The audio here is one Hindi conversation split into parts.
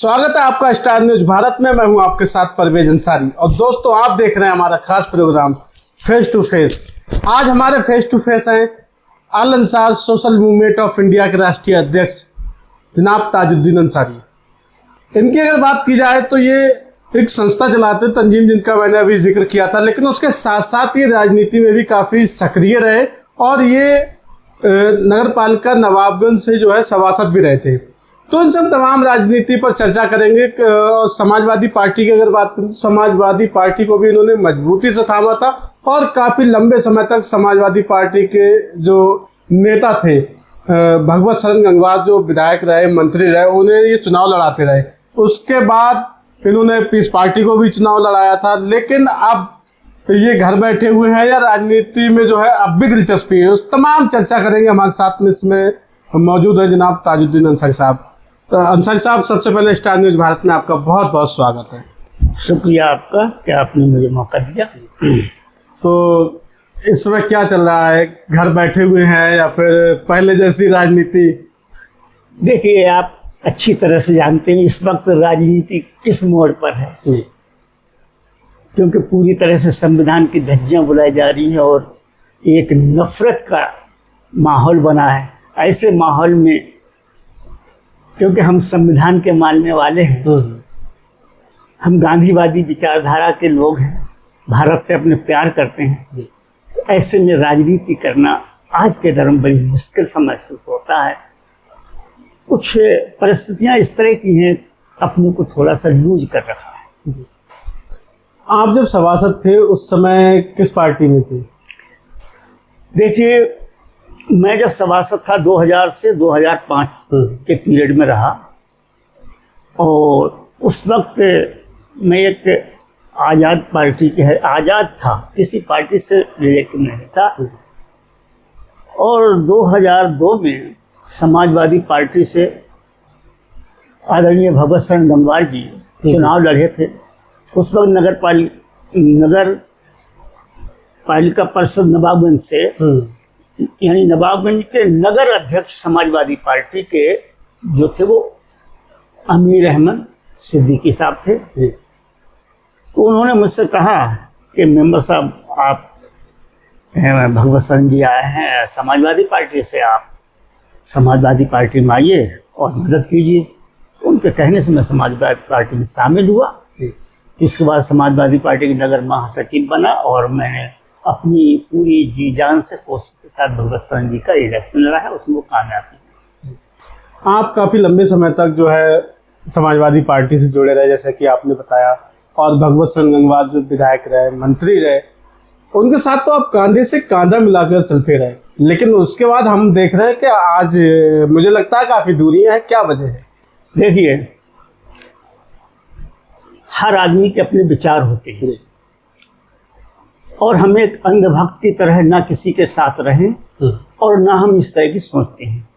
स्वागत है आपका स्टार न्यूज भारत में। मैं हूं आपके साथ परवेज अंसारी और दोस्तों आप देख रहे हैं हमारा खास प्रोग्राम फेस टू फेस। आज हमारे फेस टू फेस हैं Al Ansar social movement of India के राष्ट्रीय अध्यक्ष जनाब ताजुद्दीन अंसारी। इनकी अगर बात की जाए तो ये एक संस्था चलाते तंजीम, जिनका मैंने अभी जिक्र किया था, लेकिन उसके साथ साथ ये राजनीति में भी काफ़ी सक्रिय रहे और ये नगर पालिका नवाबगंज से जो है सभासद भी रहे थे। तो इनसे हम तमाम राजनीति पर चर्चा करेंगे। समाजवादी पार्टी की अगर बात करें, समाजवादी पार्टी को भी इन्होंने मजबूती से थामा था और काफ़ी लंबे समय तक समाजवादी पार्टी के जो नेता थे भगवत शरण गंगवार, जो विधायक रहे, मंत्री रहे, उन्हें ये चुनाव लड़ाते रहे। उसके बाद इन्होंने पीस पार्टी को भी चुनाव लड़ाया था, लेकिन अब ये घर बैठे हुए हैं या राजनीति में जो है अब भी दिलचस्पी है। उस तमाम चर्चा करेंगे। हमारे साथ में इसमें मौजूद है जनाब ताजुद्दीन अंसारी साहब। अंसारी साहब, सबसे पहले स्टार न्यूज भारत में आपका बहुत बहुत स्वागत है। शुक्रिया आपका कि आपने मुझे मौका दिया। तो इस समय क्या चल रहा है? घर बैठे हुए हैं या फिर पहले जैसी राजनीति? देखिए, आप अच्छी तरह से जानते हैं इस वक्त राजनीति किस मोड़ पर है, क्योंकि पूरी तरह से संविधान की धज्जियां बुलाई जा रही हैं और एक नफरत का माहौल बना है। ऐसे माहौल में, क्योंकि हम संविधान के मानने वाले हैं, हम गांधीवादी विचारधारा के लोग हैं, भारत से अपने प्यार करते हैं, तो ऐसे में राजनीति करना आज के दौर में बड़ी मुश्किल सा महसूस होता है। कुछ परिस्थितियां इस तरह की हैं, अपने को थोड़ा सा लूज कर रखा है। आप जब सभासद थे उस समय किस पार्टी में थे? देखिए, मैं जब सभासद था 2000 से 2005 के पीरियड में रहा और उस वक्त मैं एक आज़ाद पार्टी के है, आज़ाद था, किसी पार्टी से रिलेटेड नहीं था। और 2002 में समाजवादी पार्टी से आदरणीय भगवत शरण गंगवार जी चुनाव लड़े थे। उस वक्त नगर पालिका परिषद नवाबगंज से, यानी नवाबगंज के नगर अध्यक्ष समाजवादी पार्टी के जो थे वो अमीर अहमद सिद्दीकी साहब थे। तो उन्होंने मुझसे कहा कि मेंबर साहब, आप भगवत शरण जी आए हैं समाजवादी पार्टी से, आप समाजवादी पार्टी में आइए और मदद कीजिए। उनके कहने से मैं समाजवादी पार्टी में शामिल हुआ। इसके बाद समाजवादी पार्टी के नगर महासचिव बना और मैंने अपनी पूरी जी जान से कोशिश के साथ भगवत शरण जी का इलेक्शन लड़ा है, उसमें वो कामयाब है। आप काफ़ी लंबे समय तक जो है समाजवादी पार्टी से जुड़े रहे, जैसे कि आपने बताया, और भगवत शरण गंगवार जो विधायक रहे, मंत्री रहे, उनके साथ तो आप कंधे से कंधा मिलाकर चलते रहे। लेकिन उसके बाद हम देख रहे हैं कि आज मुझे लगता है काफ़ी दूरियां हैं। क्या वजह है? देखिए, हर आदमी के अपने विचार होते हैं और हम एक अंधभक्त की तरह ना किसी के साथ रहें और ना हम इस तरह की सोचते हैं।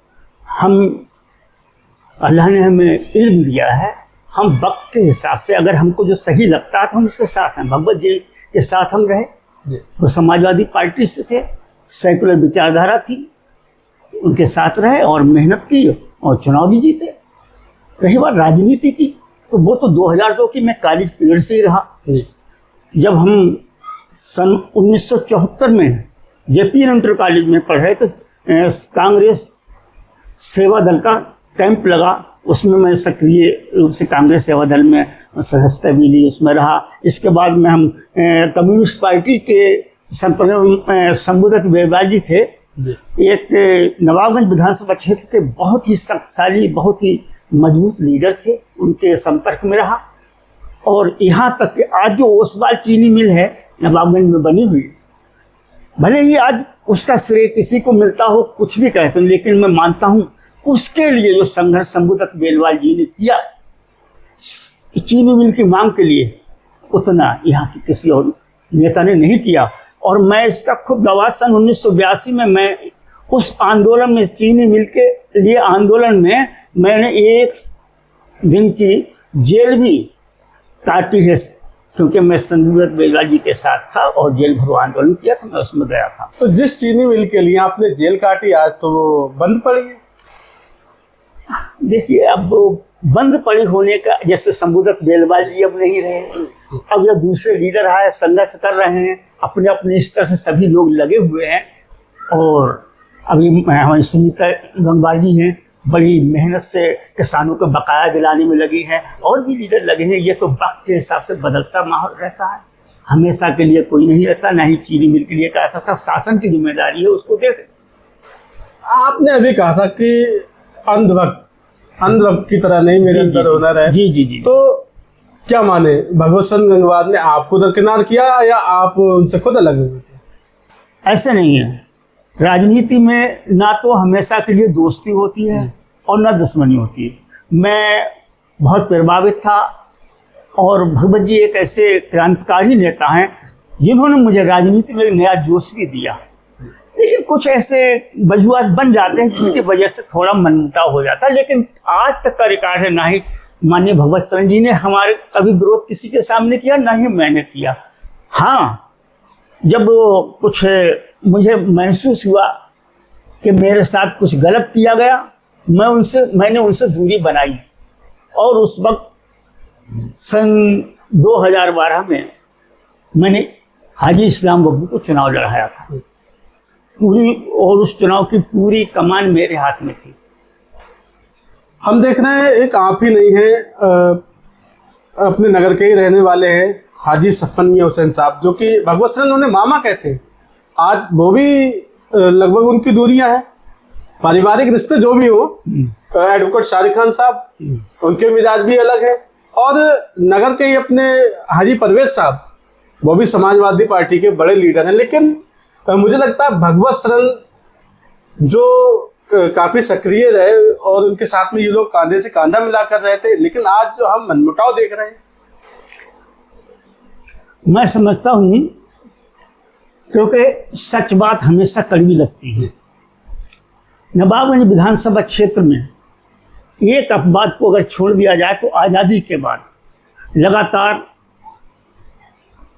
अल्लाह ने हमें इल्म दिया है, हम वक्त के हिसाब से अगर हमको जो सही लगता है तो हम उसके साथ हैं। भगवत जी के साथ हम रहे, वो समाजवादी पार्टी से थे, सेकुलर विचारधारा थी, उनके साथ रहे और मेहनत की और चुनाव भी जीते। रही बात राजनीति की, तो वो तो 2002 की मैं कॉलेज पीरियड से ही रहा। जब हम सन 1974 में जेपी इंटर कॉलेज में पढ़ रहे तो कांग्रेस सेवा दल का कैंप लगा, उसमें मैं सक्रिय रूप से कांग्रेस सेवा दल में सदस्यता भी ली, उसमें रहा। इसके बाद में हम कम्युनिस्ट पार्टी के संपर्क में शंभुदत्त बेवाल जी थे, एक नवाबगंज विधानसभा क्षेत्र के बहुत ही शक्तिशाली, बहुत ही मजबूत लीडर थे, उनके संपर्क में रहा। और यहाँ तक कि आज जो ओसवाल चीनी मिल है नवाबगंज में बनी हुई, भले ही आज उसका श्रेय किसी को मिलता हो, कुछ भी कहते हैं, लेकिन मैं मानता हूँ उसके लिए जो संघर्ष शंभुदत्त बेलवाल जी ने किया चीनी मिल की मांग के लिए, उतना यहाँ के किसी और नेता ने नहीं किया। और मैं इसका खुद गवाह, सन 1982 में मैं उस आंदोलन में, चीनी मिल के लिए आंदोलन में मैंने 1 दिन की जेल भी काटी है, क्योंकि मैं शंभुदत्त बेलवाल जी के साथ था और जेल भरो आंदोलन किया था, मैं उसमें गया था। तो जिस चीनी मिल के लिए आपने जेल काटी, आज तो वो बंद पड़ी है। देखिए, अब बंद पड़ी होने का, जैसे शंभुदत्त बेलवाल जी अब नहीं रहे, अब ये दूसरे लीडर आए, संघर्ष कर रहे हैं, अपने अपने स्तर से सभी लोग लगे हुए हैं। और अभी हमारी सुनीता गंगवार जी हैं, बड़ी मेहनत से किसानों को बकाया दिलाने में लगी हैं, और भी लीडर लगे हैं। ये तो वक्त के हिसाब से बदलता माहौल रहता है, हमेशा के लिए कोई नहीं रहता, ना ही चीनी मिल के लिए कह सकता। शासन की जिम्मेदारी है, उसको देखें। आपने अभी कहा था कि अंधभक्त की तरह नहीं, मेरे अंदर हुनर है। जी जी जी। तो क्या माने, भगवत शरण गंगवार ने आपको दरकिनार किया या आप उनसे खुद अलग हुए थे? ऐसे नहीं है। राजनीति में ना तो हमेशा के लिए दोस्ती होती है और ना दुश्मनी होती है। मैं बहुत प्रभावित था, और भगवत जी एक ऐसे क्रांतिकारी नेता हैं जिन्होंने मुझे राजनीति में नया जोश भी दिया। लेकिन कुछ ऐसे वजूहात बन जाते हैं जिसकी वजह से थोड़ा मनमुटाव हो जाता है। लेकिन आज तक का रिकॉर्ड है, ना ही माननीय भगवत शरण जी ने हमारे कभी विरोध किसी के सामने किया, ना ही मैंने किया। हाँ, जब कुछ मुझे महसूस हुआ कि मेरे साथ कुछ गलत किया गया, मैंने उनसे दूरी बनाई। और उस वक्त सन 2012 में मैंने हाजी इस्लाम बब्बू को चुनाव लड़ाया था पूरी, और उस चुनाव की पूरी कमान मेरे हाथ में थी। हम देख रहे हैं एक आप ही नहीं है, अपने नगर के ही रहने वाले हैं हाजी सफन मियां हुसैन साहब, जो कि भगवत शरण उन्हें मामा कहते हैं। आज वो भी लगभग उनकी दूरियां हैं, पारिवारिक रिश्ते जो भी हो। एडवोकेट शारिक खान साहब, उनके मिजाज भी अलग है। और नगर के ही अपने हाजी परवेज साहब, वो भी समाजवादी पार्टी के बड़े लीडर हैं। लेकिन मुझे लगता है भगवत शरण जो काफी सक्रिय रहे और उनके साथ में ये लोग कांधे से कांधा मिलाकर रहे थे, लेकिन आज जो हम मनमुटाव देख रहे हैं, मैं समझता हूं, क्योंकि सच बात हमेशा कड़वी लगती है। नवाबगंज विधानसभा क्षेत्र में एक अपवाद को अगर छोड़ दिया जाए तो आज़ादी के बाद लगातार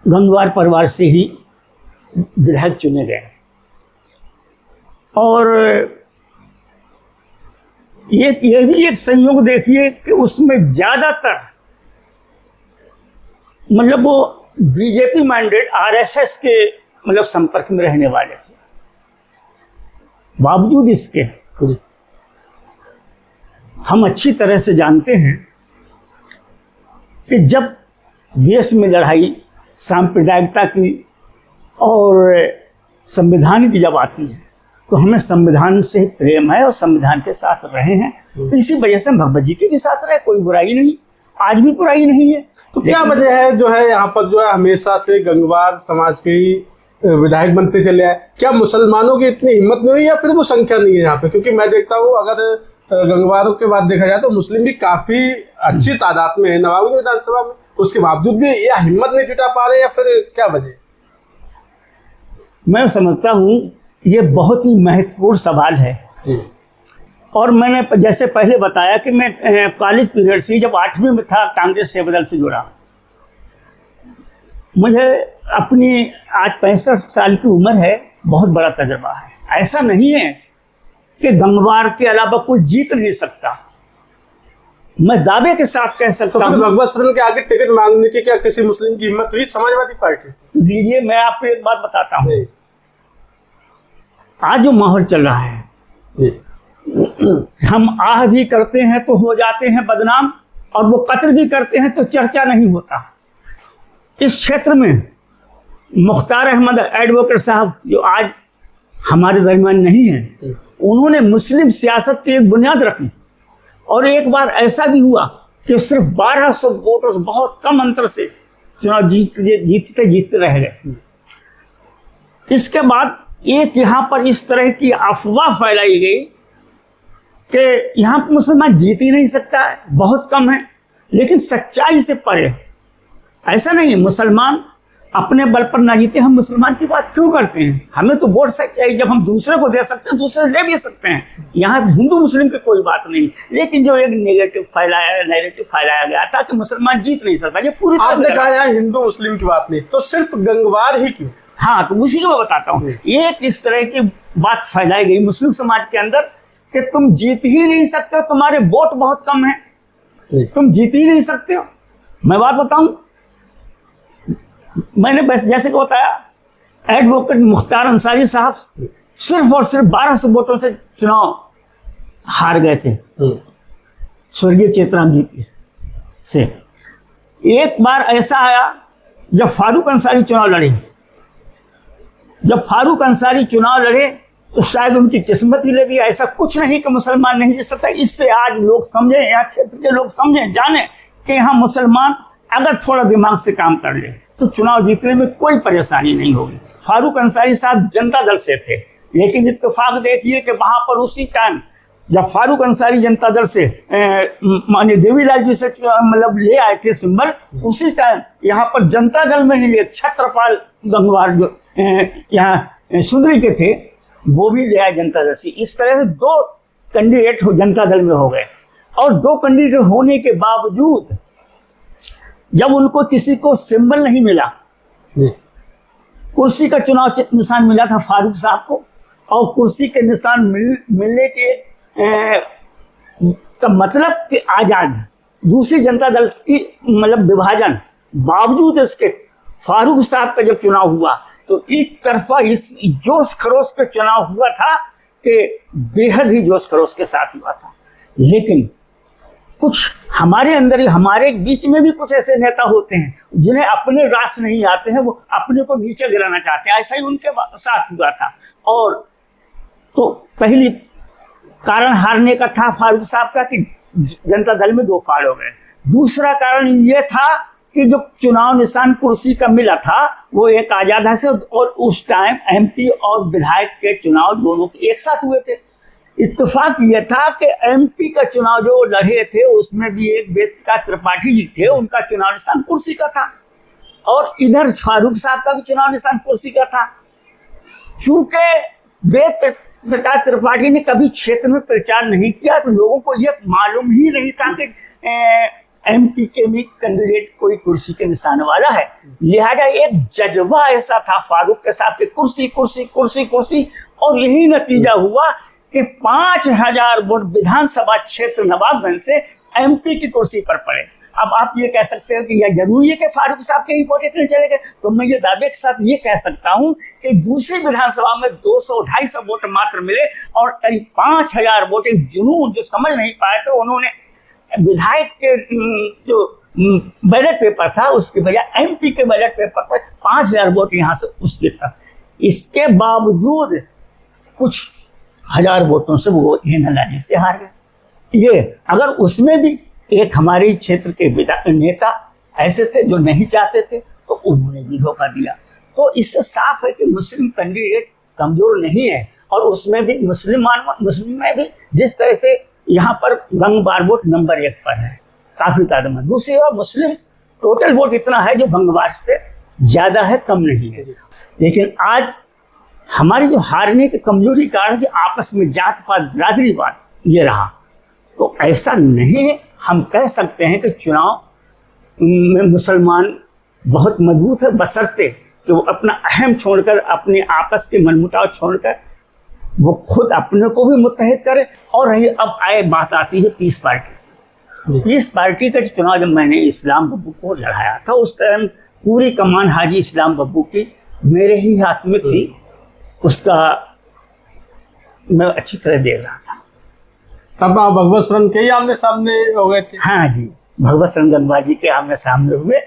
गंगवार परिवार से ही विधायक चुने गए। और ये भी एक संयोग देखिए कि उसमें ज़्यादातर मतलब वो बीजेपी मैंडेट आरएसएस के मतलब संपर्क में रहने वाले थे। बावजूद इसके हम अच्छी तरह से जानते हैं कि जब देश में लड़ाई सांप्रदायिकता की और संविधान की जब आती है तो हमें संविधान से प्रेम है और संविधान के साथ रहे हैं। तो इसी वजह से हम भगवत जी के भी साथ रहे, कोई बुराई नहीं, आज भी बुराई नहीं है। तो क्या वजह है जो है यहाँ पर जो है हमेशा से गंगवार समाज के ही विधायक बनते चले आए? क्या मुसलमानों की इतनी हिम्मत नहीं हुई या फिर वो संख्या नहीं है यहाँ पे? क्योंकि मैं देखता हूँ अगर गंगवारों के बाद देखा जाए तो मुस्लिम भी काफी अच्छी तादाद में है नवाबगंज विधानसभा में, उसके बावजूद भी या हिम्मत नहीं जुटा पा रहे या फिर क्या वजह? मैं समझता हूँ ये बहुत ही महत्वपूर्ण सवाल है। और मैंने जैसे पहले बताया कि मैं कॉलेज पीरियड से जब 8वीं में था कांग्रेस सेवा दल से जुड़ा। मुझे अपनी आज 65 साल की उम्र है, बहुत बड़ा तजर्बा है। ऐसा नहीं है कि गंगवार के अलावा कोई जीत नहीं सकता, मैं दावे के साथ कह सकता हूँ। तो भगवत शरण के आगे टिकट मांगने की क्या किसी मुस्लिम की हिम्मत हुई समाजवादी पार्टी से? लीजिए, मैं आपको एक बात बताता हूँ। आज जो माहौल चल रहा है, हम आह भी करते हैं तो हो जाते हैं बदनाम, और वो कत्ल भी करते हैं तो चर्चा नहीं होता। इस क्षेत्र में मुख्तार अहमद एडवोकेट साहब जो आज हमारे दरमियान नहीं है, उन्होंने मुस्लिम सियासत की एक बुनियाद रखी। और एक बार ऐसा भी हुआ कि सिर्फ 1200 वोटर्स बहुत कम अंतर से चुनाव जीतते रह गए। इसके बाद एक यहाँ पर इस तरह की अफवाह फैलाई गई कि यहाँ पर मुसलमान जीत ही नहीं सकता है, बहुत कम है। लेकिन सच्चाई से परे ऐसा नहीं है। मुसलमान अपने बल पर ना जीते, हम मुसलमान की बात क्यों करते हैं? हमें तो वोट चाहिए, जब हम दूसरे को दे सकते हैं दूसरे ले भी सकते हैं। यहाँ हिंदू मुस्लिम की कोई बात नहीं। लेकिन जो एक नैरेटिव फैलाया गया था कि मुसलमान जीत नहीं सकता, ये पूरी तरह से कहा यहाँ हिंदू मुस्लिम की बात नहीं, तो सिर्फ गंगवार ही क्यों? हाँ, तो उसी को मैं बताता हूँ। एक इस तरह की बात फैलाई गई मुस्लिम समाज के अंदर कि तुम जीत ही नहीं सकते हो, तुम्हारे वोट बहुत कम है, तुम जीत ही नहीं सकते हो। मैं बात बताऊं, मैंने बस जैसे कि बताया, एडवोकेट मुख्तार अंसारी साहब सिर्फ और सिर्फ 1200 वोटों से चुनाव हार गए थे स्वर्गीय चेतराम जी से। एक बार ऐसा आया जब फारूक अंसारी चुनाव लड़े, जब फारूक अंसारी चुनाव लड़े तो शायद उनकी किस्मत ही लगी। ऐसा कुछ नहीं कि मुसलमान नहीं जीत सकता। इससे आज लोग समझे, यहाँ क्षेत्र के लोग समझे, जाने कि यहाँ मुसलमान अगर थोड़ा दिमाग से काम कर ले तो चुनाव जीतने में कोई परेशानी नहीं होगी। फारूक अंसारी साहब जनता दल से थे, लेकिन इत्तेफाक देखिए कि वहां पर उसी टाइम जब फारूक अंसारी जनता दल से माननीय देवीलाल जी से मतलब ले आए थे सिंबल, उसी टाइम यहाँ पर जनता दल में ही एक छत्रपाल गंगवार जो यहाँ सुंदरी के थे, वो भी ले आए जनता दल से। इस तरह से 2 कैंडिडेट जनता दल में हो गए, और 2 कैंडिडेट होने के बावजूद जब उनको किसी को सिंबल नहीं मिला, कुर्सी का चुनाव निशान मिला था फारूक साहब को, और कुर्सी के निशान मिलने के का मतलब कि आजाद दूसरी जनता दल की मतलब विभाजन, बावजूद इसके फारूक साहब का जब चुनाव हुआ तो एक तरफा इस जोश खरोश के चुनाव हुआ था कि बेहद ही जोश खरोश के साथ हुआ था। लेकिन कुछ हमारे अंदर ही, हमारे बीच में भी कुछ ऐसे नेता होते हैं जिन्हें अपने रास नहीं आते हैं, वो अपने को नीचे गिराना चाहते हैं। ऐसा ही उनके साथ हुआ था। और तो पहली कारण हारने का था फारूक साहब का कि जनता दल में 2 फाड़ हो गए। दूसरा कारण ये था कि जो चुनाव निशान कुर्सी का मिला था वो एक आजाद से, और उस टाइम एमपी और विधायक के चुनाव दोनों एक साथ हुए थे। इत्तेफाक ये था कि एमपी का चुनाव जो लड़े थे उसमें भी एक वेदका त्रिपाठी जी थे, उनका चुनाव निशान कुर्सी का था, और इधर फारूक साहब का भी चुनाव निशान कुर्सी का था। चूंकि वेदका त्रिपाठी ने कभी क्षेत्र में प्रचार नहीं किया तो लोगों को यह मालूम ही नहीं था कि एमपी के भी कैंडिडेट कोई कुर्सी के निशान वाला है। लिहाजा एक जज्बा ऐसा था फारूक के साथ कि कुर्सी कुर्सी कुर्सी कुर्सी, और यही नतीजा हुआ कि 5000 वोट विधानसभा क्षेत्र नवाबगंज से एमपी की कुर्सी पर पड़े। अब आप ये कह सकते हो कि यह जरूरी है कि फारूक साहब के ही वोट इतने चले गए, तो मैं ये दावे के साथ ये कह सकता हूं कि दूसरी विधानसभा में 200-250 वोट मात्र मिले, और करीब 5000 वोट एक जुनून जो समझ नहीं पाए थे, उन्होंने विधायक के जो बैलेट पेपर था उसके बजाय एमपी के बैलेट पेपर पर 5000 वोट यहाँ से उसके था। इसके बावजूद कुछ हजार वोटों से वो लाने से हार गए। ये अगर उसमें भी एक हमारे क्षेत्र के नेता ऐसे थे जो नहीं चाहते थे तो उन्होंने भी धोखा दिया। तो इससे साफ है कि मुस्लिम कैंडिडेट कमजोर नहीं है, और उसमें भी मुस्लिम में भी जिस तरह से यहाँ पर गंगवार वोट नंबर 1 पर है काफी तादाद में। दूसरी ओर मुस्लिम टोटल वोट इतना है जो गंगवार से ज्यादा है, कम नहीं है। लेकिन आज हमारी जो हारने की कमजोरी कारण आपस में जात पात बिरादरीवाद ये रहा, तो ऐसा नहीं है। हम कह सकते हैं कि चुनाव में मुसलमान बहुत मजबूत है, बशर्ते कि वो अपना अहम छोड़कर, अपने आपस के मनमुटाव छोड़कर वो खुद अपने को भी मुत्तहिद करे। और रही अब बात आती है पीस पार्टी। पीस पार्टी का चुनाव जब मैंने इस्लाम बब्बू को लड़ाया था उस टाइम पूरी कमान हाजी इस्लाम बब्बू की मेरे ही हाथ में थी, उसका मैं अच्छी तरह देख रहा था। तब आप भगवत शरण के ही आमने सामने हो गए थे? हाँ जी, भगवत शरण गंगवा जी के आमने सामने हुए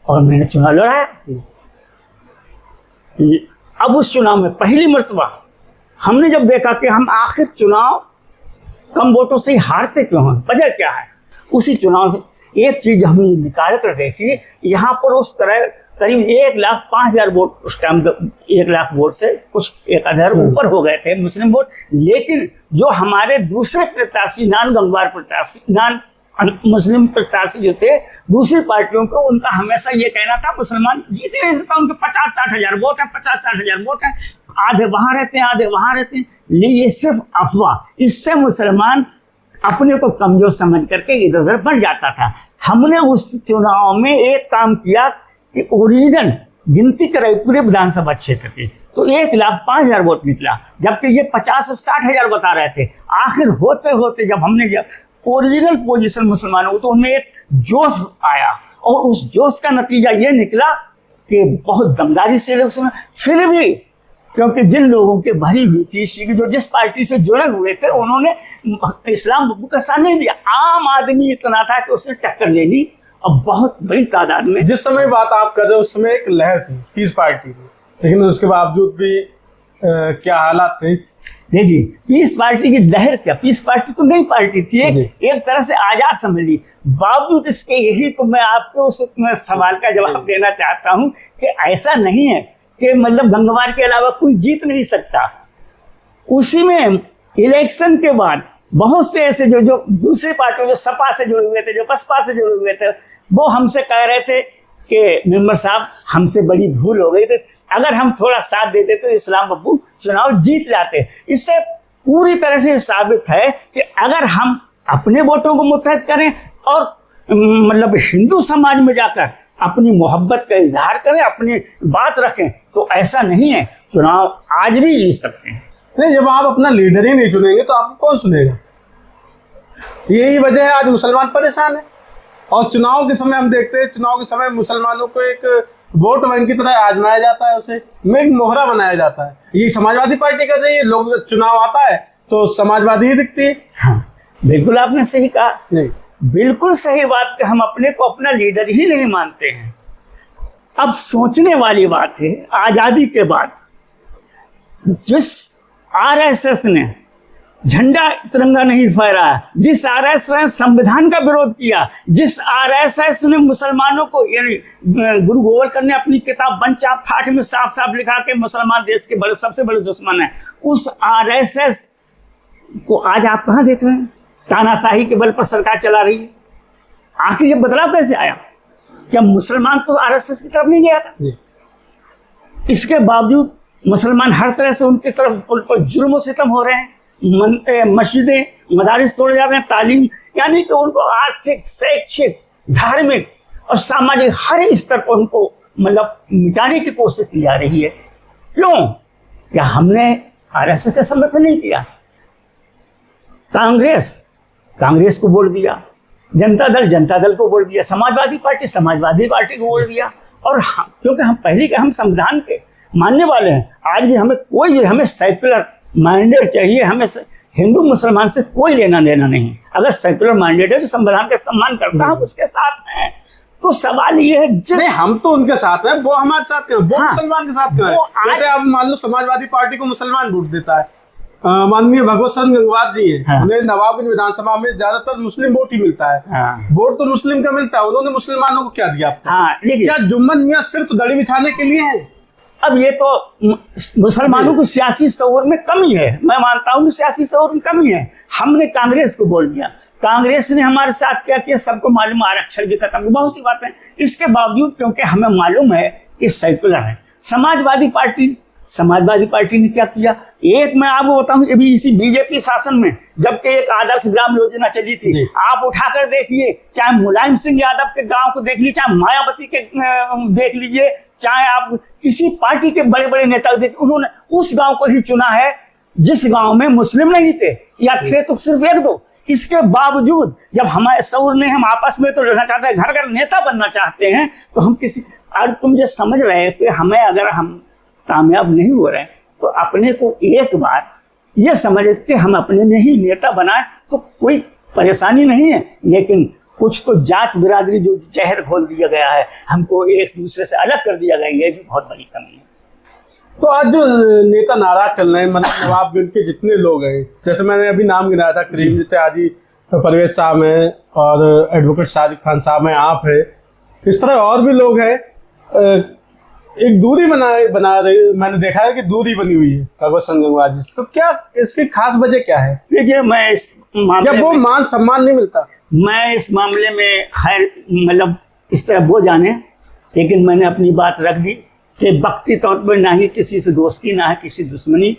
और मैंने चुनाव लड़ाया। अब उस चुनाव में पहली मर्तबा हमने जब देखा कि हम आखिर चुनाव कम वोटों से ही हारते क्यों हैं, वजह क्या है, उसी चुनाव में एक चीज हमने निकाल कर देखी। यहाँ पर उस तरह करीब 1,05,000 वोट उस टाइम, 1 लाख वोट से कुछ 1,000 ऊपर हो गए थे मुस्लिम वोट। लेकिन जो हमारे दूसरे प्रत्याशी, नान गंगवार प्रत्याशी, नान मुस्लिम प्रत्याशी जो थे दूसरी पार्टियों को, उनका हमेशा ये कहना था मुसलमान जीत नहीं सकता, उनके 50-60 हज़ार वोट है, 50-60 हज़ार वोट है, आधे वहां रहते हैं, आधे वहां रहते हैं। लेकिन ये सिर्फ अफवाह। इससे मुसलमान अपने को कमजोर समझ करके इधर उधर बढ़ जाता था। हमने उस चुनाव में एक काम किया कि ओरिजिनल गिनती कराई पूरे विधानसभा क्षेत्र की, तो 1,05,000 वोट निकला, जबकि ये 50 और 60 हजार बता रहे थे। आखिर होते होते जब हमने जब ओरिजिनल पोजीशन मुसलमानों को, तो उनमें एक जोश आया और उस जोश का नतीजा ये निकला कि बहुत दमदारी से लोग सुना। फिर भी क्योंकि जिन लोगों के भरी हुई थी सीख, जो जिस पार्टी से जुड़े हुए थे, उन्होंने इस्लाम बब्बू का साथ नहीं दिया। आम आदमी इतना था कि उसने टक्कर ले ली और बहुत बड़ी तादाद में। जिस समय बात आप कर रहे हो उस समय एक लहर थी पीस पार्टी की, लेकिन उसके बावजूद भी क्या हालात थे? देखिए, पीस पार्टी की लहर क्या, पीस पार्टी तो नई पार्टी थी, एक तरह से आजाद समझ ली। बावजूद इसके यही तो मैं आपको उस सवाल का जवाब देना चाहता हूँ कि ऐसा नहीं है कि मतलब गंगवार के अलावा कोई जीत नहीं सकता। उसी में इलेक्शन के बाद बहुत से ऐसे जो दूसरी पार्टियों, जो सपा से जुड़े हुए थे, जो बसपा से जुड़े हुए थे, वो हमसे कह रहे थे कि मेंबर साहब हमसे बड़ी भूल हो गई थी, अगर हम थोड़ा साथ देते तो इस्लाम बब्बू चुनाव जीत जाते। इससे पूरी तरह से साबित है कि अगर हम अपने वोटों को मुत्तहद करें और मतलब हिंदू समाज में जाकर अपनी मोहब्बत का इजहार करें, अपनी बात रखें, तो ऐसा नहीं है, चुनाव आज भी जीत सकते हैं। नहीं, जब आप अपना लीडर ही नहीं चुनेंगे तो आपको कौन सुनेगा? यही वजह है आज मुसलमान परेशान है। और चुनाव के समय हम देखते हैं, चुनाव के समय मुसलमानों को एक वोट बैंक की तरह आजमाया जाता है, उसे में एक मोहरा बनाया जाता है। ये समाजवादी पार्टी कर रही है, लोग चुनाव आता है तो समाजवादी ही दिखती है। हाँ, बिल्कुल आपने सही कहा। नहीं, बिल्कुल सही बात कि हम अपने को अपना लीडर ही नहीं मानते हैं। अब सोचने वाली बात है, आजादी के बाद जिस आरएसएस ने झंडा तिरंगा नहीं फहराया, जिस आरएसएस ने संविधान का विरोध किया, जिस आरएसएस ने मुसलमानों को, यानी गुरु गोवलकर ने अपनी किताब बंचाप ठाठ में साफ साफ लिखा कि मुसलमान देश के सबसे बड़े दुश्मन है, उस आरएसएस को आज आप कहाँ देख रहे हैं? तानाशाही के बल पर सरकार चला रही है। आखिर ये बदलाव कैसे आया? क्या मुसलमान तो आरएसएस की तरफ नहीं गया था? इसके बावजूद मुसलमान हर तरह से उनकी तरफ, उन पर जुल्म सितम हो रहे हैं, मस्जिदें मदारिस तोड़े जा रहे हैं, तालीम, यानी कि उनको आर्थिक, शैक्षिक, धार्मिक और सामाजिक हर स्तर पर उनको मतलब मिटाने की कोशिश की जा रही है। क्यों? क्या हमने आरएसएस का समर्थन नहीं किया? कांग्रेस को वोट दिया, जनता दल को वोट दिया, समाजवादी पार्टी को वोट दिया। और क्योंकि हम पहले के हम संविधान के मानने वाले हैं, आज भी हमें कोई भी, हमें सेक्युलर माइंडेड चाहिए, हमें हिंदू मुसलमान से कोई लेना देना नहीं। अगर सेक्युलर माइंडेड है तो संविधान का सम्मान करता, हम उसके साथ हैं। तो सवाल ये है, नहीं हम तो उनके साथ हैं, वो हमारे साथ हैं, वो मुसलमान के साथ हैं। जैसे अब मान लो समाजवादी पार्टी को मुसलमान वोट देता है, माननीय भगवत चरण गंगवार जी हैं, उन्हें नवाबगंज विधानसभा में ज्यादातर मुस्लिम वोट ही मिलता है। वोट तो मुस्लिम का मिलता है, उन्होंने मुसलमानों को क्या दिया? क्या जुम्मन मियां सिर्फ दड़ी बिछाने के लिए है? अब ये तो मुसलमानों को सियासी शऊर में कमी है, मैं मानता हूँ कि सियासी शऊर में कमी है। हमने कांग्रेस को बोल दिया, कांग्रेस ने हमारे साथ क्या किया सबको मालूम, आरक्षण की खत्म, बहुत सी बातें। इसके बावजूद क्योंकि हमें मालूम है कि सेक्युलर है, समाजवादी पार्टी ने क्या किया? एक मैं आपको बताऊं, अभी इसी बीजेपी शासन में जबकि एक आदर्श ग्राम योजना चली थी, आप उठाकर देखिए, चाहे मुलायम सिंह यादव के गांव को देख लीजिए, चाहे मायावती के देख लीजिए, चाहे आप किसी पार्टी के बड़े बड़े नेता को देखिए, उन्होंने उस गांव को ही चुना है जिस गांव में मुस्लिम नहीं थे, या थे तो सिर्फ एक दो। इसके बावजूद जब हमारे शऊर ने, हम आपस में तो रहना चाहते हैं, घर घर नेता बनना चाहते हैं, तो हम किसी, और तुम जो समझ रहे हैं कि हमें, अगर हम कामयाब नहीं हो रहे हैं तो अपने को एक बार ये समझ के हम अपने में ही नेता बनाए तो कोई परेशानी नहीं है। लेकिन कुछ तो जात बिरादरी जो जहर घोल दिया गया है, हमको एक दूसरे से अलग कर दिया गया, ये भी बहुत बड़ी कमी है। तो आज जो नेता नाराज चल रहे हैं, मतलब नवाबगंज के जितने लोग हैं, जैसे मैंने अभी नाम गिनाया था करीम, जैसे हाजी परवेज साहब हैं और एडवोकेट साजिद खान साहब हैं, आप हैं, इस तरह और भी लोग हैं, एक दूरी बना रहे, मैंने देखा है कि दूरी बनी हुई है भगवत चरण गंगवार जी। तो क्या इसकी खास वजह क्या है? देखिए, मैं इस मामले में, वो मान सम्मान नहीं मिलता, मैं इस मामले में खैर मतलब इस तरह वो जाने, लेकिन मैंने अपनी बात रख दी कि वक्ती तौर पर ना ही किसी से दोस्ती, ना है किसी दुश्मनी।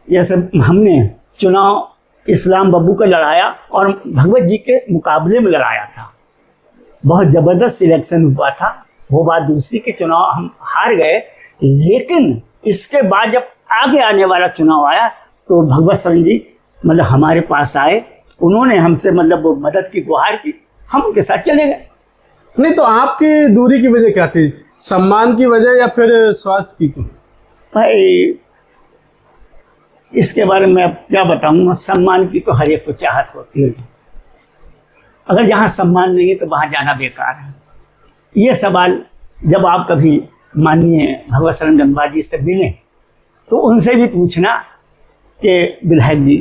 जैसे हमने चुनाव इस्लाम बब्बू का लड़ाया और भगवत जी के मुकाबले में लड़ाया था, बहुत ज़बरदस्त सिलेक्शन हुआ था, वो बात दूसरी के चुनाव हम हार गए, लेकिन इसके बाद जब आगे आने वाला चुनाव आया तो भगवत शरण जी मतलब हमारे पास आए, उन्होंने हमसे मतलब मदद की गुहार की, हम उनके साथ चले गए। नहीं तो आपकी दूरी की वजह क्या थी, सम्मान की वजह या फिर स्वार्थ की? भाई इसके बारे में अब क्या बताऊं, सम्मान की तो हर एक को चाहत होती है, अगर जहाँ सम्मान नहीं है तो वहाँ जाना बेकार है। ये सवाल जब आप कभी माननीय भगवत शरण गंगवार जी से मिले तो उनसे भी पूछना कि विधायक जी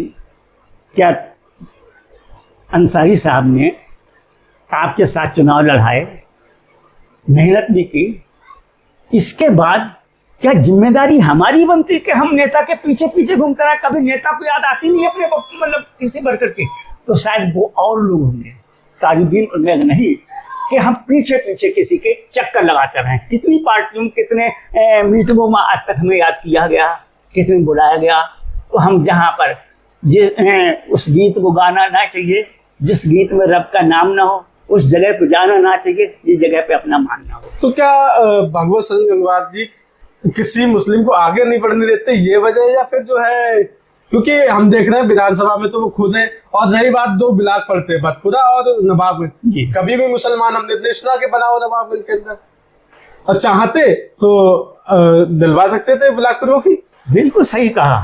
क्या अंसारी साहब ने आपके साथ चुनाव लड़ाए, मेहनत भी की, इसके बाद क्या जिम्मेदारी हमारी बनती कि हम नेता के पीछे पीछे घूमते रहे? कभी नेता को याद आती नहीं अपने मतलब किसी वर्कर की, तो शायद वो और लोग होंगे ताजुद्दीन उलैग नहीं कि हम पीछे पीछे किसी के चक्कर लगाते रहे। कितनी पार्टियों कितने मीटिंगों में आज तक हमें याद किया गया, कितने बुलाया गया, तो हम जहाँ पर उस गीत को गाना ना चाहिए, जिस गीत में रब का नाम ना हो, उस जगह पे जाना ना चाहिए, जिस जगह पे अपना मानना हो। तो क्या भगवत शरण गंगवार जी किसी मुस्लिम को आगे नहीं बढ़ने देते, ये वजह, या फिर जो है क्योंकि हम देख रहे हैं विधानसभा में तो वो खुद है, और रही बात दो ब्लॉक पड़ते हैं भतपुरा और नवाबगंज, कभी भी मुसलमान हमने नहीं सुना के बना हो नवाबगंज के अंदर, और चाहते तो दिलवा सकते थे ब्लॉक प्रमुख ही। बिल्कुल सही कहा,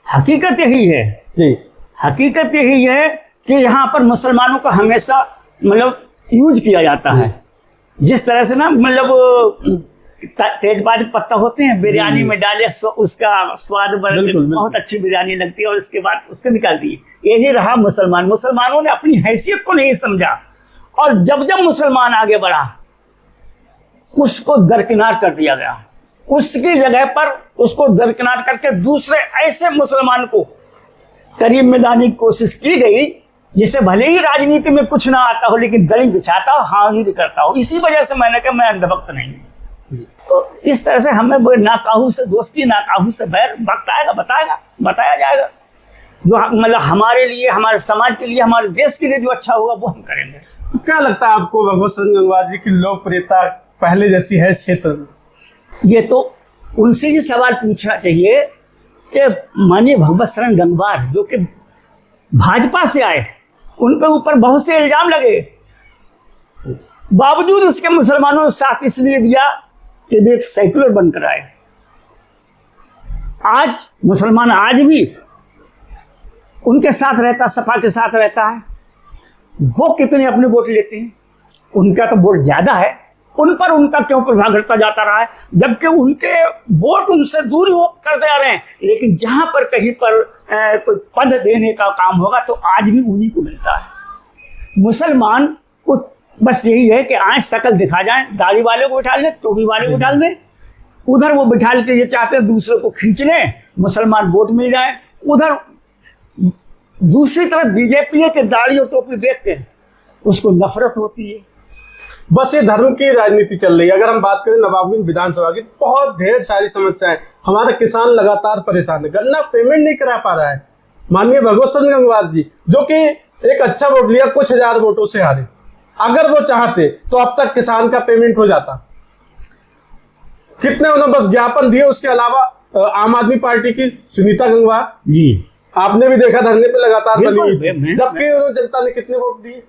हकीकत यही है जी, हकीकत यही है कि यहाँ पर मुसलमानों का हमेशा मतलब यूज किया जाता है, जिस तरह से ना मतलब तेजपात पत्ता होते हैं, बिरयानी में डाले उसका स्वाद बहुत अच्छी बिरयानी लगती है, और उसके बाद उसको निकाल दिए। यही रहा मुसलमानों ने अपनी हैसियत को नहीं समझा, और जब जब मुसलमान आगे बढ़ा उसको दरकिनार कर दिया गया, उसकी जगह पर उसको दरकिनार करके दूसरे ऐसे मुसलमान को करीब में लाने की कोशिश की गई जिसे भले ही राजनीति में कुछ ना आता हो लेकिन गली बिछाता हो, हाजिर करता हो। इसी वजह से मैंने कहा मैं अंधभक्त नहीं हूँ। तो इस तरह से हमें नाकाहू से दोस्ती, नाकाहू से बैर, वक्त आएगा बताया जाएगा, जो मतलब हमारे लिए, हमारे समाज के लिए, हमारे देश के लिए जो अच्छा होगा वो हम करेंगे। तो क्या लगता है आपको भगवत शरण गंगवार जी की लोकप्रियता पहले जैसी है क्षेत्र में? ये तो उनसे ही सवाल पूछना चाहिए कि माननीय भगवत शरण गंगवार जो कि भाजपा से आए, उन पे ऊपर बहुत से इल्जाम लगे, बावजूद उसके मुसलमानों ने साथ इसलिए दिया कि वे एक सेक्युलर बनकर आए। आज मुसलमान आज भी उनके साथ रहता, सपा के साथ रहता है। वो कितने अपने वोट लेते हैं, उनका तो वोट ज्यादा है, उन पर उनका क्यों प्रभाव घटता जाता रहा है, जबकि उनके वोट उनसे दूर हो करते आ रहे हैं। लेकिन जहां पर कहीं पर कोई पद देने का काम होगा तो आज भी उन्हीं को मिलता है। मुसलमान को बस यही है कि आज शकल दिखा जाए, दाढ़ी वाले को बिठा लें, टोपी वाले को बिठा दें, उधर वो बिठा के ये चाहते हैं दूसरे को खींच लें, मुसलमान वोट मिल जाए। उधर दूसरी तरफ बीजेपी है कि दाढ़ी और टोपी देख के उसको नफरत होती है। बस ये धर्म की राजनीति चल रही है। अगर हम बात करें नवाबगंज विधानसभा की, बहुत ढेर सारी समस्याएं, हमारा किसान लगातार परेशान है, गन्ना पेमेंट नहीं करा पा रहा है। माननीय भगवत शरण गंगवार जी जो कि एक अच्छा वोट लिया, कुछ हजार वोटों से हारे, अगर वो चाहते तो अब तक किसान का पेमेंट हो जाता। कितने उन्होंने बस ज्ञापन दिए। उसके अलावा आम आदमी पार्टी की सुनीता गंगवार जी, आपने भी देखा धरने पे लगातार बनी हुई थी, जबकि जनता ने कितने वोट दिए,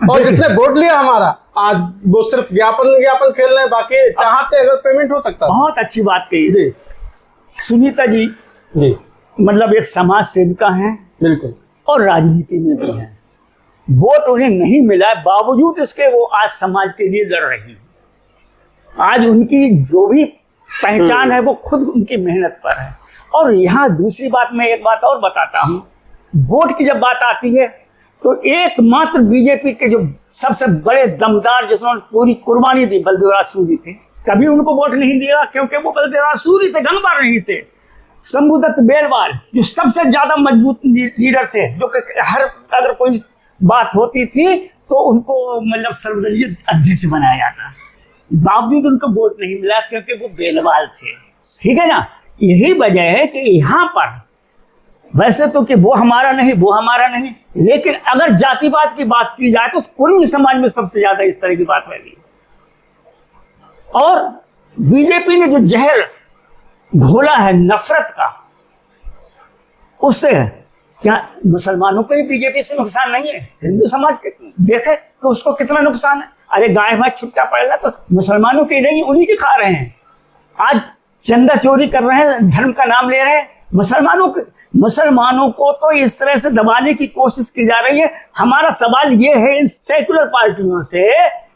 और जिसने वोट लिया हमारा, आज वो सिर्फ ज्ञापन खेल रहे हैं, बाकी चाहते अगर पेमेंट हो सकता। बहुत अच्छी बात कही जी सुनीता जी मतलब एक समाज सेविका हैं, बिल्कुल, और राजनीति में भी हैं। वोट उन्हें नहीं मिला, बावजूद इसके वो आज समाज के लिए लड़ रही हैं। आज उनकी जो भी पहचान है वो खुद उनकी मेहनत पर है। और यहाँ दूसरी बात, मैं एक बात और बताता हूँ, वोट की जब बात आती है तो एकमात्र बीजेपी के जो सबसे बड़े दमदार जिन्होंने पूरी कुर्बानी दी, बलदेवराज सूरी थे। कभी उनको वोट नहीं दिया क्योंकि वो बलदेवराज सूरी थे, गंगवार नहीं थे। शंभुदत्त बेलवाल जो सबसे ज्यादा मजबूत लीडर थे, जो कि हर अगर कोई बात होती थी तो उनको मतलब सर्वदलीय अध्यक्ष बनाया जाता, बावजूद उनको वोट नहीं मिला क्योंकि वो बेलवाल थे। ठीक है ना, यही वजह है कि यहाँ पर वैसे तो कि वो हमारा नहीं, लेकिन अगर जातिवाद की बात की जाए तो कुर्मी समाज में सबसे ज्यादा इस तरह की बात फैली। और बीजेपी ने जो जहर घोला है नफरत का, उससे क्या मुसलमानों को ही बीजेपी से नुकसान नहीं है? हिंदू समाज देखे कि उसको कितना नुकसान है। अरे गाय भैंस छुट्टा पड़ना तो मुसलमानों के नहीं, उन्हीं के खा रहे हैं। आज चंदा चोरी कर रहे हैं, धर्म का नाम ले रहे हैं, मुसलमानों को तो इस तरह से दबाने की कोशिश की जा रही है। हमारा सवाल ये है इन सेकुलर पार्टियों से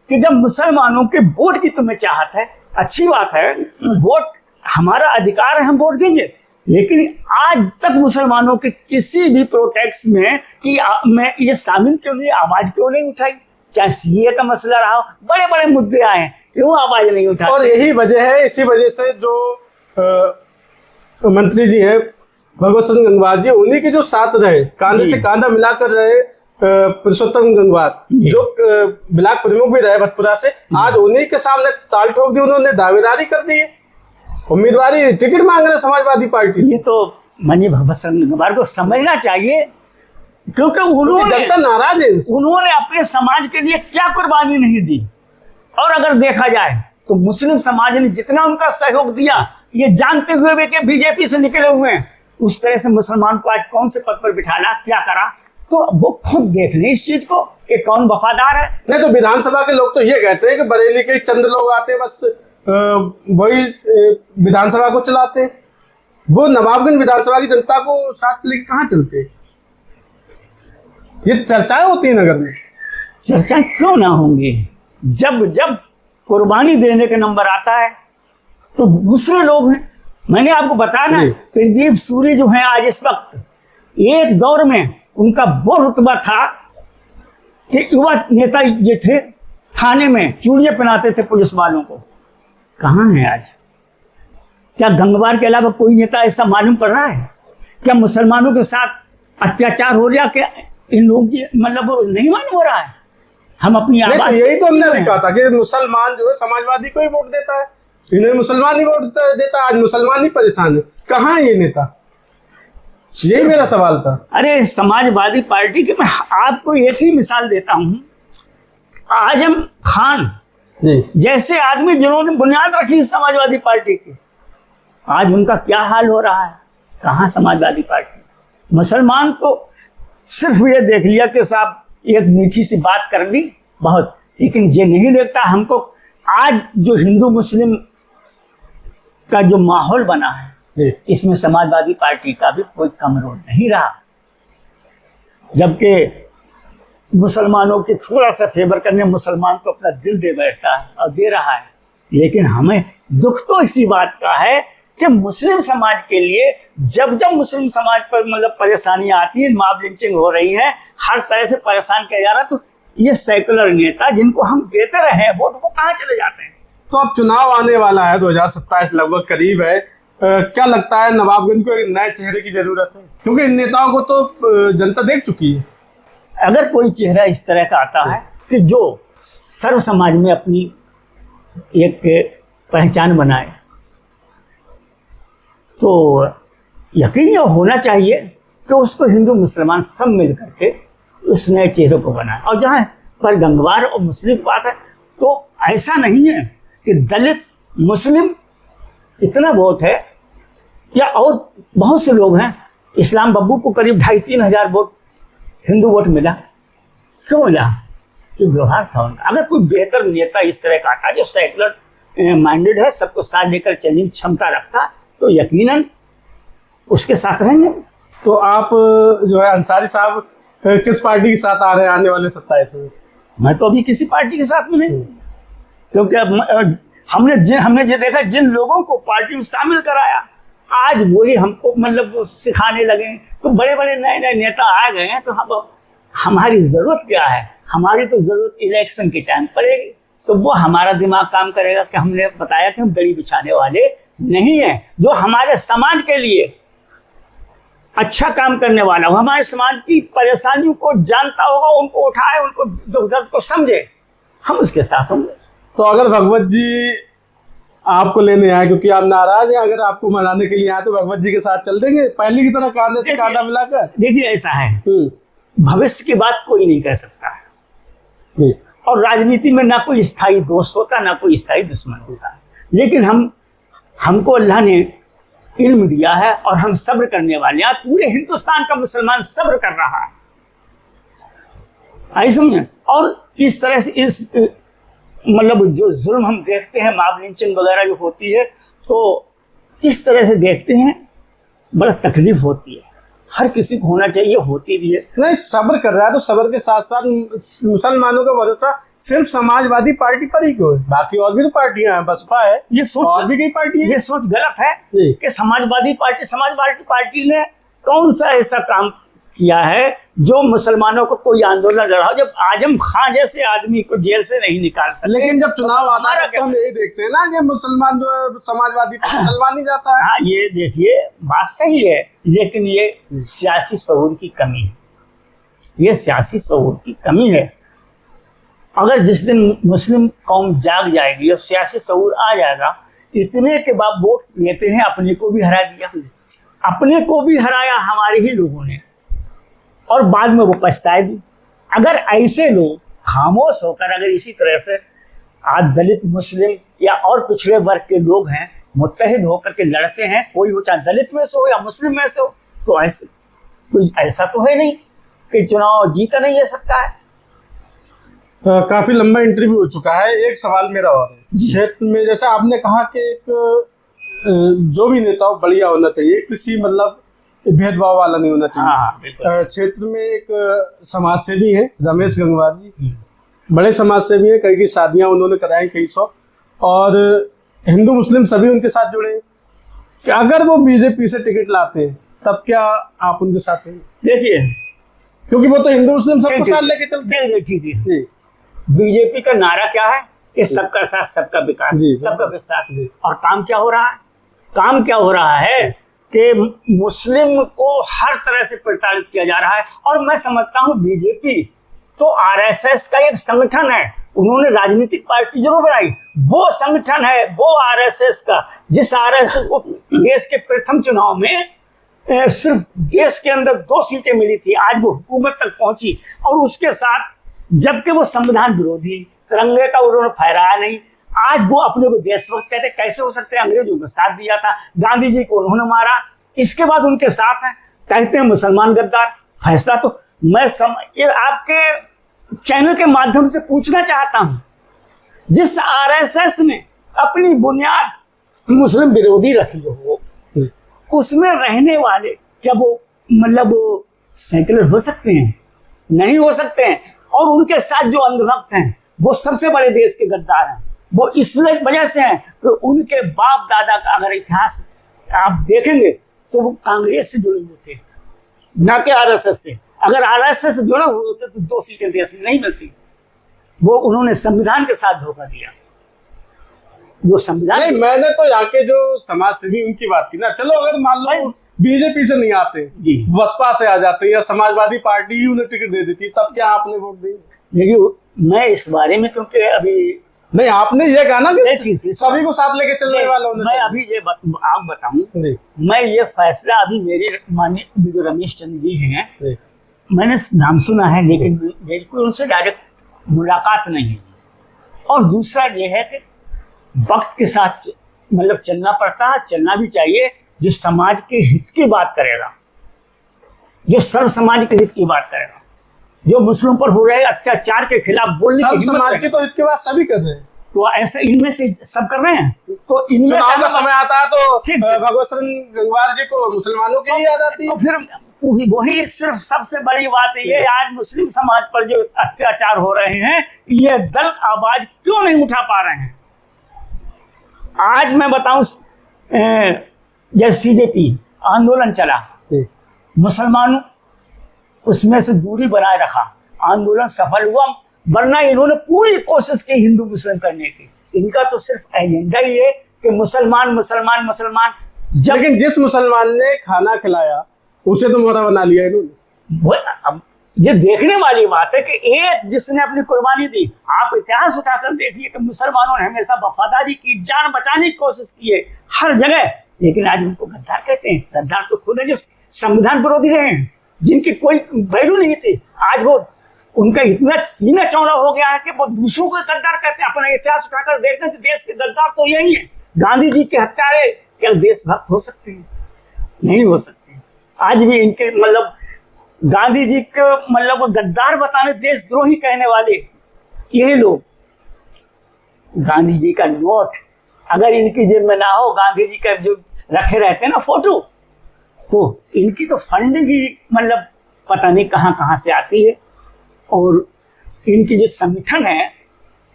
कि जब मुसलमानों के वोट की तुम्हें चाहत है, अच्छी बात है, वोट हमारा अधिकार है, हम वोट देंगे, लेकिन आज तक मुसलमानों के किसी भी प्रोटेस्ट में कि मैं ये शामिल क्यों नहीं, आवाज क्यों नहीं उठाई? चाहे सीए का मसला रहा, बड़े बड़े मुद्दे आए, क्यों आवाज नहीं उठाई? और यही वजह है, इसी वजह से जो मंत्री जी हैं भगवत सिंह गंगवार जी, उन्हीं के जो साथ रहे, कांधे से कांधा मिलाकर रहे पुरुषोत्तम गंगवार, जो ब्लॉक प्रमुख भी रहे भटपुरा से, आज उन्हीं के सामने ताल ठोक दी, उन्होंने दावेदारी कर दी है, उम्मीदवारी टिकट मांग रहे समाजवादी पार्टी से। ये तो माननीय भगवत सिंह गंगवार को समझना चाहिए, क्योंकि जनता नाराज है। उन्होंने अपने समाज के लिए क्या कुर्बानी नहीं दी। और अगर देखा जाए तो मुस्लिम समाज ने जितना उनका सहयोग दिया, ये जानते हुए भी कि बीजेपी से निकले हुए हैं, उस तरह से मुसलमान को आज कौन से पद पर बिठाना, क्या करा, तो वो खुद देख लें इस चीज को कि कौन वफादार है। नहीं तो विधानसभा के लोग तो ये कहते हैं कि बरेली के चंद लोग आते हैं, बस वही विधानसभा को चलाते हैं, वो नवाबगंज विधानसभा की जनता को साथ लेके कहाँ चलते हैं? ये चर्चाएं होती है नगर में। चर्चा क्यों ना होंगी? जब जब कुर्बानी देने का नंबर आता है तो दूसरे लोग हैं। मैंने आपको बताया ना, प्रदीप सूरी जो है आज इस वक्त, एक दौर में उनका वो रुतबा था कि युवा नेता ये थे, थाने में चूड़ियां पहनाते थे पुलिस वालों को, कहाँ है आज? क्या गंगवार के अलावा कोई नेता ऐसा मालूम पड़ रहा है? क्या मुसलमानों के साथ अत्याचार हो रहा, क्या इन लोगों की मतलब नहीं मालूम हो रहा है? हम अपनी आवाज, तो यही तो हमने भी कहा था कि मुसलमान जो है समाजवादी को ही वोट देता है, इन्हें मुसलमान ही वोट देता है, आज मुसलमान ही परेशान है, कहाँ है ये नेता? यही मेरा सवाल था। अरे समाजवादी पार्टी के मैं आपको एक ही मिसाल देता हूँ, आजम खान जी जैसे आदमी जिन्होंने बुनियाद रखी समाजवादी पार्टी की, आज उनका क्या हाल हो रहा है? कहाँ समाजवादी पार्टी? मुसलमान तो सिर्फ ये देख लिया कि साहब एक मीठी सी बात कर दी बहुत, लेकिन ये नहीं देखता हमको आज जो हिंदू मुस्लिम का जो माहौल बना है, इसमें समाजवादी पार्टी का भी कोई कम रोल नहीं रहा। जबकि मुसलमानों की थोड़ा सा फेवर करने मुसलमान तो अपना दिल दे बैठता है और दे रहा है, लेकिन हमें दुख तो इसी बात का है कि मुस्लिम समाज के लिए जब जब मुस्लिम समाज पर मतलब परेशानियां आती है, मॉब लिंचिंग हो रही है, हर तरह से परेशान किया जा रहा है, तो ये सेकुलर नेता जिनको हम देते रहे वोट, वो कहाँ चले जाते हैं? तो अब चुनाव आने वाला है, 2027 लगभग करीब है, क्या लगता है नवाबगंज को एक नए चेहरे की जरूरत है? क्योंकि इन नेताओं को तो जनता देख चुकी है। अगर कोई चेहरा इस तरह का आता है कि जो सर्व समाज में अपनी एक पहचान बनाए, तो यकीन ये होना चाहिए कि उसको हिंदू मुसलमान सब मिल करके उस नए चेहरे को बनाए। और जहाँ पर गंगवार और मुस्लिम बात है, तो ऐसा नहीं है कि दलित मुस्लिम इतना वोट है, या और बहुत से लोग हैं, इस्लाम बब्बू को करीब 2,500-3 हजार वोट हिंदू वोट मिला। क्यों मिला? कि व्यवहार था उनका। अगर कोई बेहतर नेता इस तरह का आता जो सेकुलर माइंडेड है, सबको साथ लेकर चलने की क्षमता रखता, तो यकीनन उसके साथ रहेंगे। तो आप जो है अंसारी साहब किस पार्टी के साथ आ रहे हैं आने वाले 27 में? मैं तो अभी किसी पार्टी के साथ में नहीं, क्योंकि हमने ये देखा जिन लोगों को पार्टी में शामिल कराया, आज वही हमको मतलब सिखाने लगे। तो बड़े बड़े नए नए नेता आ गए हैं, तो हमारी जरूरत क्या है? हमारी तो जरूरत इलेक्शन के टाइम पड़ेगी, तो वो हमारा दिमाग काम करेगा कि हमने बताया कि हम दड़ी बिछाने वाले नहीं है। जो हमारे समाज के लिए अच्छा काम करने वाला हो, हमारे समाज की परेशानियों को जानता होगा, उनको उठाए, उनको दुख दर्द को समझे, हम उसके साथ होंगे। तो अगर भगवत जी आपको लेने आए, क्योंकि आप नाराज हैं, अगर आपको मनाने के लिए आए, तो भगवत जी के साथ चल देंगे पहले की तरह कांधे से कांधा मिलाकर? देखिए ऐसा है, भविष्य की बात कोई नहीं कह सकता है, और राजनीति में ना कोई स्थायी दोस्त होता, ना कोई स्थायी दुश्मन होता, लेकिन हमको अल्लाह ने इल्म दिया है और हम सब्र करने वाले हैं। पूरे हिंदुस्तान का मुसलमान सब्र कर रहा है, आई समझे। और इस तरह से इस मतलब जो जुल्म हम देखते हैं, मॉब लिंचिंग वगैरह जो होती है, तो इस तरह से देखते हैं, बड़ा तकलीफ होती है। हर किसी को होना चाहिए, होती भी है। नहीं, सब्र कर रहा है तो सब्र के साथ साथ मुसलमानों का भरोसा सिर्फ समाजवादी पार्टी पर ही क्यों है? बाकी और भी तो पार्टियां हैं, बसपा है, ये सोच और भी कई पार्टी है। ये सोच गलत है कि समाजवादी पार्टी ने कौन सा ऐसा काम किया है जो मुसलमानों को कोई आंदोलन लड़ा। जब आजम खां जैसे आदमी को जेल से नहीं निकाल सकते, लेकिन जब चुनाव आता है तो हम यही देखते हैं ना कि मुसलमान जो है समाजवादी मुसलमान ही जाता है। हाँ, ये देखिए बात सही है, लेकिन ये सियासी शऊर की कमी है, ये सियासी शऊर की कमी है। अगर जिस दिन मुस्लिम कौम जाग जाएगी और सियासी शऊर आ जाएगा, इतने के बाद वोट लेते हैं, अपने को भी हरा दिया, अपने को भी हराया हमारे ही लोगों ने, और बाद में वो पछताए भी। अगर ऐसे लोग खामोश होकर अगर इसी तरह से आज दलित मुस्लिम या और पिछड़े वर्ग के लोग हैं मुत्तहिद होकर के लड़ते हैं, कोई हो चाहे दलित में से हो या मुस्लिम में से हो, तो ऐसे कोई ऐसा तो है नहीं कि चुनाव जीता नहीं जा सकता है। काफी लंबा इंटरव्यू हो चुका है, एक सवाल मेरा और है। क्षेत्र में जैसे आपने कहा कि एक जो भी नेता हो बढ़िया होना चाहिए, किसी मतलब भेदभाव वाला नहीं होना चाहिए। क्षेत्र में एक समाज सेवी है रमेश गंगवार जी, बड़े समाज सेवी हैं, कई की शादियां उन्होंने कराई कई सौ, और हिंदू मुस्लिम सभी उनके साथ जुड़े हैं। कि अगर वो बीजेपी से टिकट लाते हैं तब क्या आप उनके साथ हैं? देखिए, क्योंकि वो तो हिंदू मुस्लिम सबको साथ लेके चलते हैं। ठीक है, बीजेपी का नारा क्या है कि सबका साथ सबका विकास, सबका विश्वास। और काम क्या हो रहा है? काम क्या हो रहा है कि मुस्लिम को हर तरह से प्रताड़ित किया जा रहा है। और मैं समझता हूं बीजेपी तो आरएसएस का एक संगठन है, उन्होंने राजनीतिक पार्टी जरूर बनाई, वो संगठन है वो आरएसएस का, जिस आरएसएस को देश के प्रथम चुनाव में सिर्फ देश के अंदर 2 सीटें मिली थी, आज वो हुकूमत तक पहुंची। और उसके साथ जबकि वो संविधान विरोधी, तिरंगे का उन्होंने फहराया नहीं, आज वो अपने को देशभक्त कहते, कैसे हो सकते हैं? अंग्रेजों का साथ दिया था, गांधी जी को उन्होंने मारा, इसके बाद उनके साथ हैं, कहते हैं मुसलमान गद्दार। फैसला तो मैं ये आपके चैनल के माध्यम से पूछना चाहता हूं, जिस आरएसएस ने अपनी बुनियाद मुस्लिम विरोधी रखी हो, उसमें रहने वाले क्या वो मतलब वो सेकुलर हो सकते हैं? नहीं हो सकते हैं। और उनके साथ जो अंधभक्त हैं वो सबसे बड़े देश के गद्दार हैं, वो इस वजह से हैं कि उनके बाप दादा का अगर इतिहास आप देखेंगे तो वो कांग्रेस से जुड़े हुए थे, ना कि आरएसएस से। अगर आरएसएस से जुड़े हुए होते तो 2 सीटें देश में नहीं मिलती। वो उन्होंने संविधान के साथ धोखा दिया। जो संविधान नहीं, मैंने तो यहाँ के जो समाज सेवी उनकी बात की ना। चलो अगर मान लो बीजेपी से नहीं आते जी, बसपा से आ जाते या समाजवादी पार्टी ही उन्हें टिकट दे देती, तब क्या आपने वोट दी? देखिए, मैं इस बारे में क्योंकि अभी नहीं, आपने ये कहा ना कि सभी को साथ लेके चलने वाला हूं। मैं अभी ये आप बताऊं, मैं ये फैसला अभी मेरे माननीय जो रमेश चंद्र जी हैं, मैंने नाम सुना है, लेकिन मेरे को उनसे डायरेक्ट मुलाकात नहीं है। और दूसरा ये है कि वक्त के साथ मतलब चलना पड़ता है, चलना भी चाहिए। जो समाज के हित की बात करेगा, जो सर्व समाज के हित की बात करेगा, जो मुस्लिम पर हो रहे अत्याचार के खिलाफ बोलने की हिम्मत समाज के तो हित की बात सभी कर रहे हैं, तो ऐसे इनमें से सब कर रहे हैं। तो इनमें का समय आता है तो भगवत सिंह गंगवार जी को मुसलमानों की ही याद आती है। तो फिर वही सिर्फ सबसे बड़ी बात है, ये आज मुस्लिम समाज पर जो अत्याचार हो रहे हैं, ये दल आवाज क्यों नहीं उठा पा रहे हैं? आज मैं बताऊं, जैसे सीजेपी आंदोलन चला, मुसलमानों उसमें से दूरी बनाए रखा, आंदोलन सफल हुआ, वरना इन्होंने पूरी कोशिश की हिंदू मुस्लिम करने की। इनका तो सिर्फ एजेंडा ही है कि मुसलमान मुसलमान मुसलमान। लेकिन जिस मुसलमान ने खाना खिलाया उसे तो मोहरा बना लिया इन्होंने। अब ये देखने वाली बात है कि एक जिसने अपनी कुर्बानी दी, आप इतिहास उठाकर देखिए कि मुसलमानों ने हमेशा वफादारी की, जान बचाने की कोशिश की है हर जगह, लेकिन आज उनको गद्दार कहते हैं। गद्दार तो खुद है जो संविधान विरोधी रहे हैं, जिनकी कोई वैल्यू नहीं थी। आज वो उनका इतना सीना चौड़ा हो गया है कि वो दूसरों को गद्दार कहते हैं। अपना इतिहास उठाकर देखते हैं तो देश के गद्दार तो यही है। गांधी जी के हत्यारे क्या देशभक्त हो सकते हैं? नहीं हो सकते। आज भी इनके मतलब गांधी जी को मतलब वो गद्दार बताने, देशद्रोही कहने वाले यही लोग। गांधी जी का नोट अगर इनकी जेब में ना हो, गांधी जी का जो रखे रहते हैं ना फोटो, तो इनकी तो फंड भी मतलब पता नहीं कहां कहां से आती है। और इनकी जो संगठन है,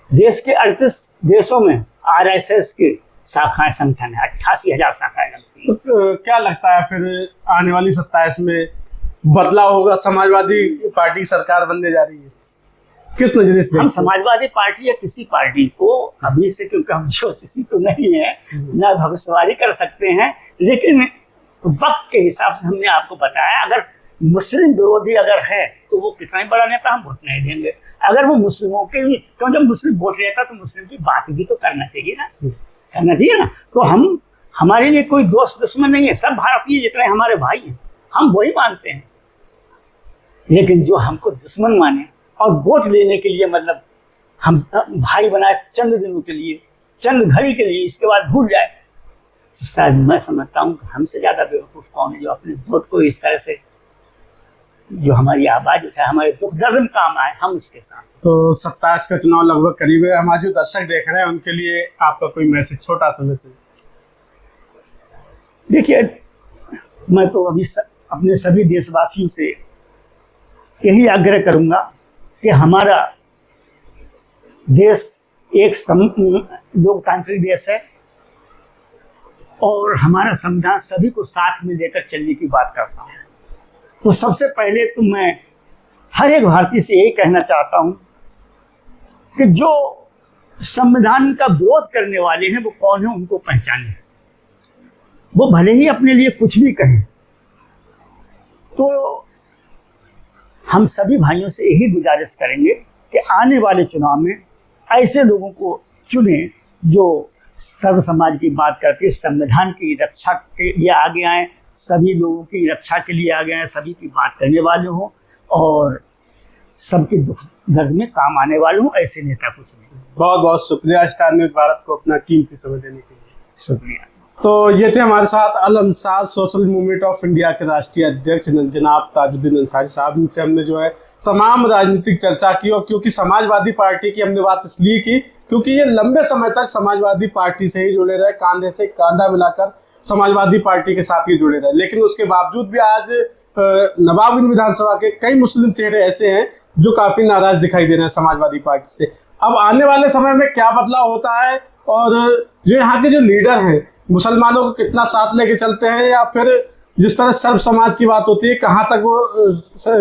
देश के 38 देशों में RSS के शाखाएं संगठन है, 88,000 शाखाएं लगती हैं। तो क्या लगता है फिर आने वाली 27 में बदलाव होगा? समाजवादी पार्टी सरकार बनने जा रही है, किस नजरिए से? हम समाजवादी पार्टी या किसी पार्टी को अभी से, क्योंकि हम ज्योतिषी तो नहीं है, ना भविष्यवाणी कर सकते हैं, लेकिन वक्त के हिसाब से हमने आपको बताया, अगर मुस्लिम विरोधी अगर है तो वो कितना ही बड़ा नेता, हम वोट नहीं देंगे। अगर वो मुस्लिमों के भी, क्यों जब मुस्लिम वोट लेता तो मुस्लिम की बात भी तो करना चाहिए ना, करना चाहिए ना। तो हम, हमारे लिए कोई दोस्त दुश्मन नहीं है, सब भारतीय जितने हमारे भाई हैं, हम वही मानते हैं। लेकिन जो हमको दुश्मन माने और वोट लेने के लिए मतलब हम भाई बनाए चंद दिनों के लिए, चंद घड़ी के लिए, इसके बाद भूल जाए, तो शायद मैं समझता हूँ हमसे ज्यादा बेवकूफ कौन है जो अपने वोट को इस तरह से, जो हमारी आवाज उठाए, हमारे दुख दर्द में काम आए, हम उसके साथ। तो 27 का चुनाव लगभग करीब है, हमारे जो दर्शक देख रहे हैं उनके लिए आपका कोई मैसेज, छोटा सा मैसेज? देखिए, मैं तो अभी अपने सभी देशवासियों से यही आग्रह करूंगा कि हमारा देश एक लोकतांत्रिक देश है और हमारा संविधान सभी को साथ में लेकर चलने की बात करता है। तो सबसे पहले तो मैं हर एक भारतीय से यही कहना चाहता हूं कि जो संविधान का विरोध करने वाले हैं वो कौन है, उनको पहचानें। वो भले ही अपने लिए कुछ भी कहें, तो हम सभी भाइयों से यही गुजारिश करेंगे कि आने वाले चुनाव में ऐसे लोगों को चुने जो सर्व समाज की बात करते हैं, संविधान की रक्षा के लिए आगे आए, सभी लोगों की रक्षा के लिए आगे आए, सभी की बात करने वाले हों और सबके दुख दर्द में काम आने वाले हों। ऐसे नेता कुछ नहीं। बहुत बहुत शुक्रिया स्टार न्यूज भारत को अपना कीमती समय देने के लिए। शुक्रिया। तो ये थे हमारे साथ Al Ansar social movement of India के राष्ट्रीय अध्यक्ष जनाब ताजुद्दीन अंसारी साहब। इनसे हमने जो है तमाम राजनीतिक चर्चा की, और क्योंकि समाजवादी पार्टी की हमने बात इसलिए की क्योंकि ये लंबे समय तक समाजवादी पार्टी से ही जुड़े रहे, कांधे से कांधा मिलाकर समाजवादी पार्टी के साथ ही जुड़े रहे। लेकिन उसके बावजूद भी आज नवाबगंज विधानसभा के कई मुस्लिम चेहरे ऐसे हैं जो काफी नाराज दिखाई दे रहे हैं समाजवादी पार्टी से। अब आने वाले समय में क्या बदलाव होता है और जो यहाँ के जो लीडर हैं मुसलमानों को कितना साथ लेके चलते हैं, या फिर जिस तरह सर्व समाज की बात होती है कहाँ तक वो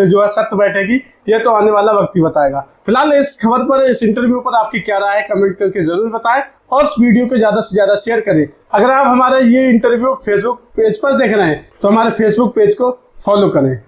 जो है सत्य बैठेगी, ये तो आने वाला वक्त ही बताएगा। फिलहाल इस खबर पर, इस इंटरव्यू पर आपकी क्या राय है, कमेंट करके जरूर बताएं और इस वीडियो को ज्यादा से ज्यादा शेयर करें। अगर आप हमारा ये इंटरव्यू फेसबुक पेज पर देख रहे हैं तो हमारे फेसबुक पेज को फॉलो करें।